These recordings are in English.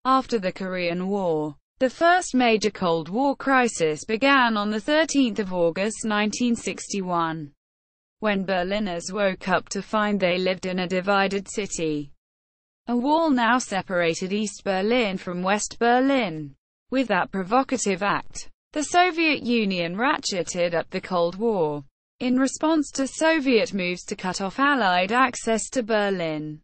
After the Korean War, the first major Cold War crisis began on 13 August 1961, when Berliners woke up to find they lived in a divided city. A wall now separated East Berlin from West Berlin. With that provocative act, the Soviet Union ratcheted up the Cold War, in response to Soviet moves to cut off Allied access to Berlin.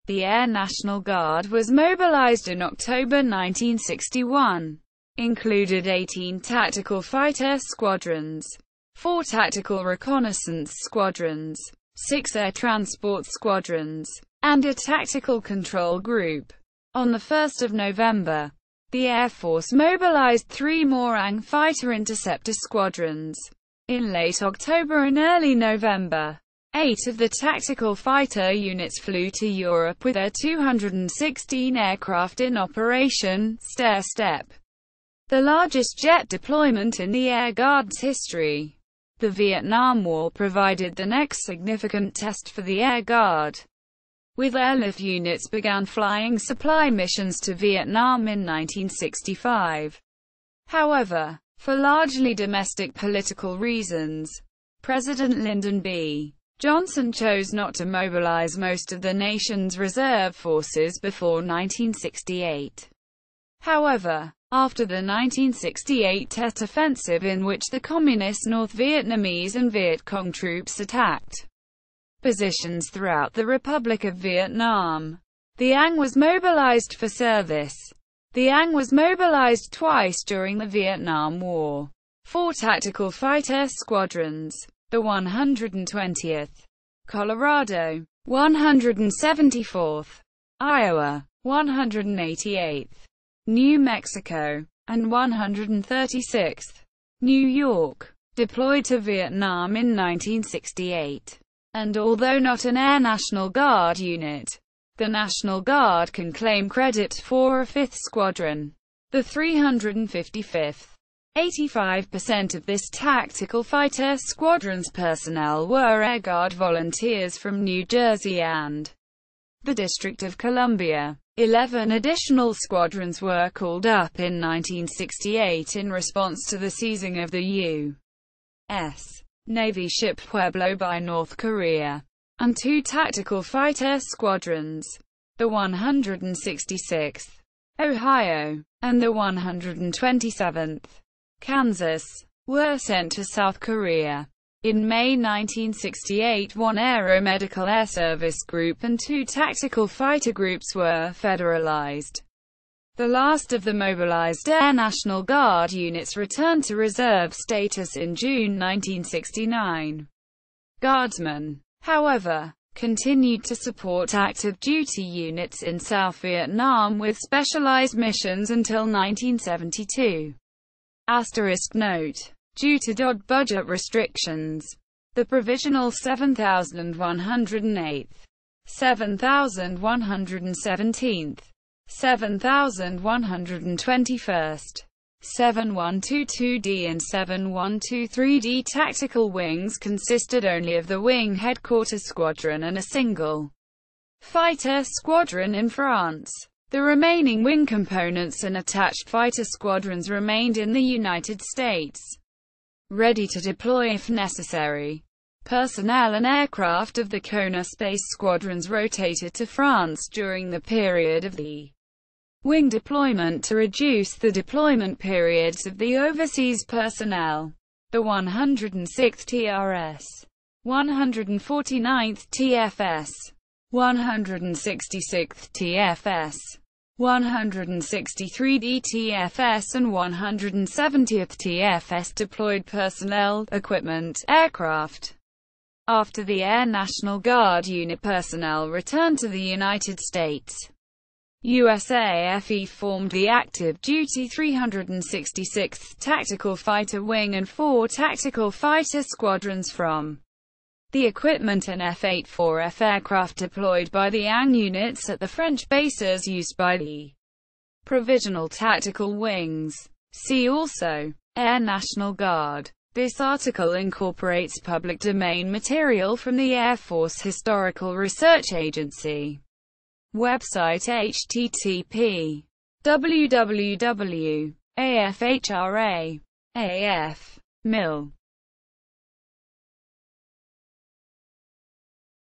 The Air National Guard was mobilized in October 1961. Included 18 tactical fighter squadrons, 4 tactical reconnaissance squadrons, 6 air transport squadrons, and a tactical control group. On 1 November, the Air Force mobilized 3 more Ang fighter interceptor squadrons. In late October and early November, 8 of the tactical fighter units flew to Europe with their 216 aircraft in Operation Stair Step, the largest jet deployment in the Air Guard's history. The Vietnam War provided the next significant test for the Air Guard, with Airlift units began flying supply missions to Vietnam in 1965. However, for largely domestic political reasons, President Lyndon B. Johnson chose not to mobilize most of the nation's reserve forces before 1968. However, after the 1968 Tet Offensive, in which the Communist North Vietnamese and Vietcong troops attacked positions throughout the Republic of Vietnam, the Ang was mobilized for service. The Ang was mobilized twice during the Vietnam War. 4 tactical fighter squadrons, the 120th Colorado, 174th Iowa, 188th New Mexico, and 136th New York, deployed to Vietnam in 1968. And although not an Air National Guard unit, the National Guard can claim credit for a 5th Squadron, the 355th. 85% of this tactical fighter squadron's personnel were Air Guard volunteers from New Jersey and the District of Columbia. 11 additional squadrons were called up in 1968 in response to the seizing of the U.S. Navy ship Pueblo by North Korea, and 2 tactical fighter squadrons, the 166th Ohio, and the 127th Kansas, were sent to South Korea. In May 1968, 1 Aeromedical Air Service Group and 2 tactical fighter groups were federalized. The last of the mobilized Air National Guard units returned to reserve status in June 1969. Guardsmen, however, continued to support active duty units in South Vietnam with specialized missions until 1972. Asterisk note: due to DOD budget restrictions, the provisional 7,108th, 7,117th, 7,121st, 7122D and 7123D tactical wings consisted only of the Wing Headquarters Squadron and a single fighter squadron in France. The remaining wing components and attached fighter squadrons remained in the United States, ready to deploy if necessary. Personnel and aircraft of the Kona Space Squadrons rotated to France during the period of the wing deployment to reduce the deployment periods of the overseas personnel. The 106th TRS, 149th TFS, 166th TFS, 163d TFS and 170th TFS deployed personnel, equipment, aircraft. After the Air National Guard unit personnel returned to the United States, USAFE formed the active-duty 366th Tactical Fighter Wing and 4 tactical fighter squadrons from the equipment and F-84F aircraft deployed by the Ang units at the French bases used by the Provisional Tactical Wings. See also Air National Guard. This article incorporates public domain material from the Air Force Historical Research Agency website. http www. AFHRA. AF. Mil.